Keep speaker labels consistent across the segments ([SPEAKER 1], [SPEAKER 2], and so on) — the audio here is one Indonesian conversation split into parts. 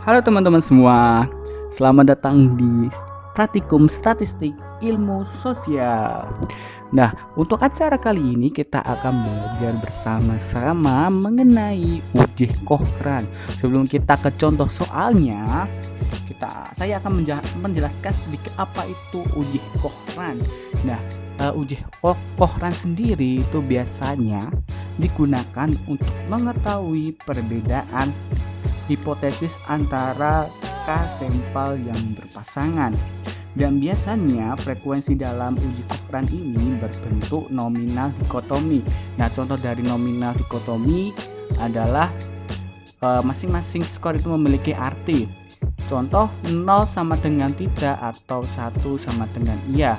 [SPEAKER 1] Halo teman-teman semua, selamat datang di Praktikum Statistik Ilmu Sosial. Nah, untuk acara kali ini kita akan belajar bersama-sama mengenai uji Cochrane. Sebelum kita ke contoh soalnya, saya akan menjelaskan sedikit apa itu uji Cochrane. Nah, uji Cochrane sendiri itu biasanya digunakan untuk mengetahui perbedaan hipotesis antara K sampel yang berpasangan, dan biasanya frekuensi dalam uji Cochrane ini berbentuk nominal dikotomi. Nah, contoh dari nominal dikotomi adalah masing-masing skor itu memiliki arti. Contoh 0 sama dengan tidak atau 1 sama dengan iya.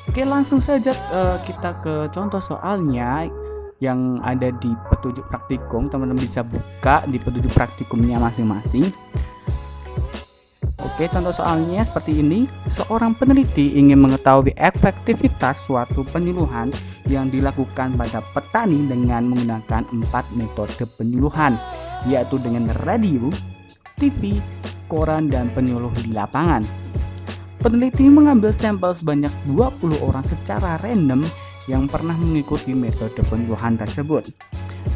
[SPEAKER 1] Oke, langsung saja kita ke contoh soalnya yang ada di petunjuk praktikum. Teman-teman bisa buka di petunjuk praktikumnya masing-masing. Oke, contoh soalnya seperti ini. Seorang peneliti ingin mengetahui efektivitas suatu penyuluhan yang dilakukan pada petani dengan menggunakan 4 metode penyuluhan, yaitu dengan radio, TV, koran, dan penyuluh di lapangan. Peneliti mengambil sampel sebanyak 20 orang secara random yang pernah mengikuti metode penyuluhan tersebut.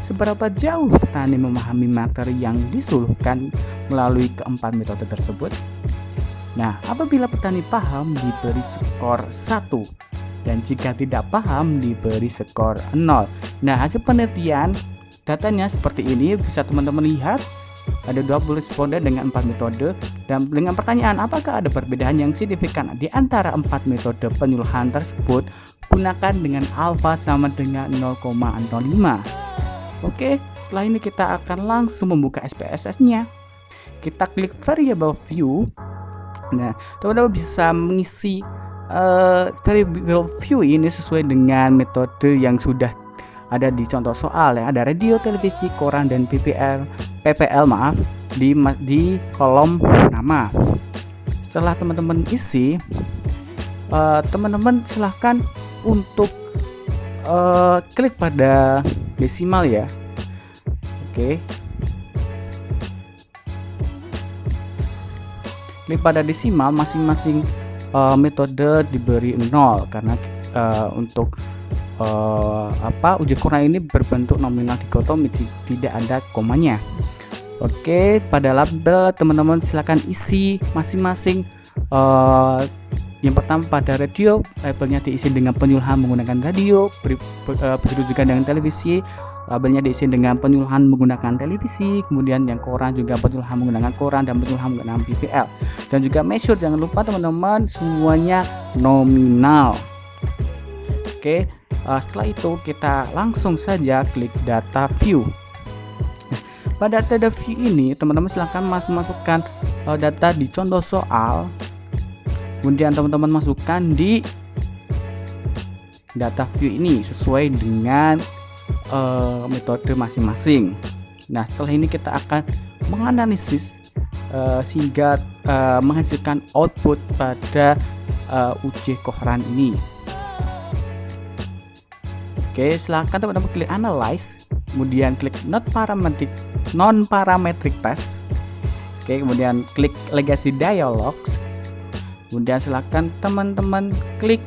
[SPEAKER 1] Seberapa jauh petani memahami materi yang disuluhkan melalui keempat metode tersebut? Nah, apabila petani paham diberi skor 1 dan jika tidak paham diberi skor 0. Nah, hasil penelitian datanya seperti ini, bisa teman-teman lihat. Ada 20 responden dengan 4 metode, dan dengan pertanyaan apakah ada perbedaan yang signifikan di antara 4 metode penyuluhan tersebut, gunakan dengan alfa sama dengan 0,05. Oke, setelah ini kita akan langsung membuka SPSS-nya. Kita klik variable view. Nah, teman-teman bisa mengisi variable view ini sesuai dengan metode yang sudah ada di contoh soal ya. Ada radio, televisi, koran, dan PPL di kolom nama. Setelah teman-teman isi, teman-teman silahkan untuk klik pada desimal ya. Oke, klik pada desimal. Masing-masing metode diberi 0 karena untuk uji Cochrane ini berbentuk nominal dikotomi, tidak ada komanya. Oke, pada label teman-teman silakan isi masing-masing. Yang pertama pada radio, labelnya diisi dengan penyuluhan menggunakan radio. Begitu juga dengan televisi, labelnya diisi dengan penyuluhan menggunakan televisi. Kemudian yang koran juga penyuluhan menggunakan koran dan penyuluhan menggunakan PPL. Dan juga measure, jangan lupa teman-teman semuanya nominal. Oke, setelah itu kita langsung saja klik data view. Pada data view ini teman-teman silahkan masukkan data di contoh soal, kemudian teman-teman masukkan di data view ini sesuai dengan metode masing-masing. Nah, setelah ini kita akan menganalisis sehingga menghasilkan output pada uji Cochrane ini. Oke, silahkan teman-teman klik analyze, kemudian klik non parametric test. Oke, kemudian klik legacy dialogs, kemudian silahkan teman-teman klik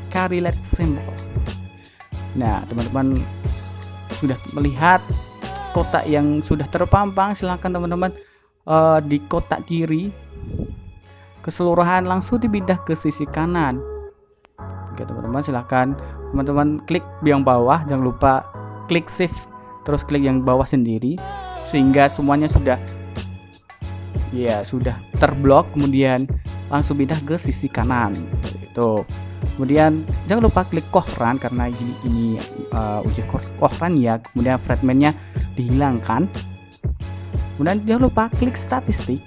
[SPEAKER 1] correlate symbol. Nah, teman-teman sudah melihat kotak yang sudah terpampang. Silahkan teman-teman di kotak kiri keseluruhan langsung dipindah ke sisi kanan. Oke, teman-teman silahkan teman-teman klik yang bawah, jangan lupa klik shift terus klik yang bawah sendiri sehingga semuanya sudah terblok, kemudian langsung pindah ke sisi kanan itu. Kemudian jangan lupa klik Cochrane karena ini uji Cochrane ya, kemudian fragmentnya dihilangkan. Kemudian jangan lupa klik statistik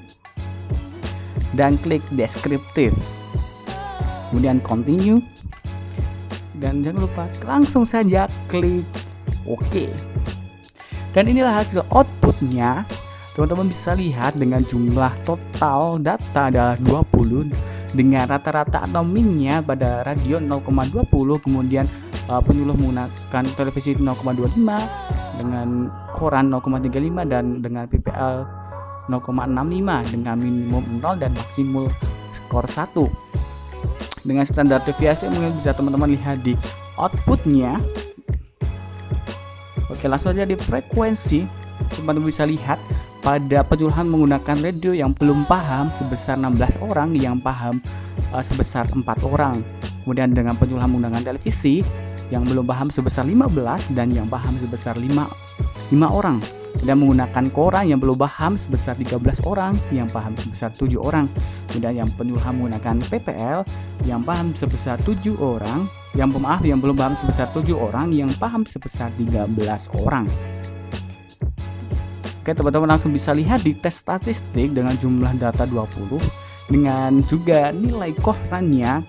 [SPEAKER 1] dan klik deskriptif, kemudian continue. Dan jangan lupa langsung saja klik OK. Dan inilah hasil outputnya. Teman-teman bisa lihat dengan jumlah total data adalah 20 dengan rata-rata atau minnya pada radio 0,20, kemudian penyuluh menggunakan televisi 0,25, dengan koran 0,35 dan dengan PPL 0,65 dengan minimum 0 dan maksimum skor 1. Dengan standar deviasi mungkin bisa teman-teman lihat di outputnya. Oke, langsung aja di frekuensi. Teman-teman bisa lihat pada penyuluhan menggunakan radio yang belum paham sebesar 16 orang, yang paham sebesar 4 orang. Kemudian dengan penyuluhan menggunakan televisi yang belum paham sebesar 15 dan yang paham sebesar 5 orang. Kemudian menggunakan koran yang belum paham sebesar 13 orang, yang paham sebesar 7 orang. Kemudian yang penyuluhan menggunakan PPL yang paham sebesar 7 orang, yang belum paham sebesar 7 orang, yang paham sebesar 13 orang. Oke, teman-teman langsung bisa lihat di tes statistik dengan jumlah data 20 dengan juga nilai kohrannya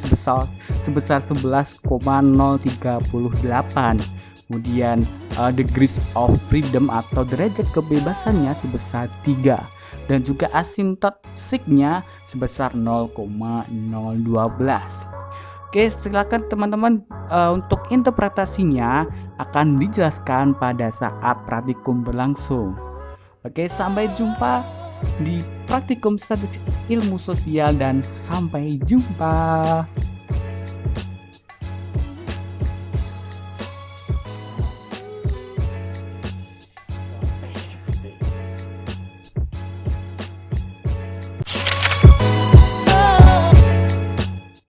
[SPEAKER 1] sebesar 11,038. Kemudian degrees of freedom atau derajat kebebasannya sebesar 3 dan juga asymptote sigma sebesar 0,012. Oke, silakan teman-teman, untuk interpretasinya akan dijelaskan pada saat praktikum berlangsung. Oke, sampai jumpa di praktikum statistik ilmu sosial dan sampai jumpa.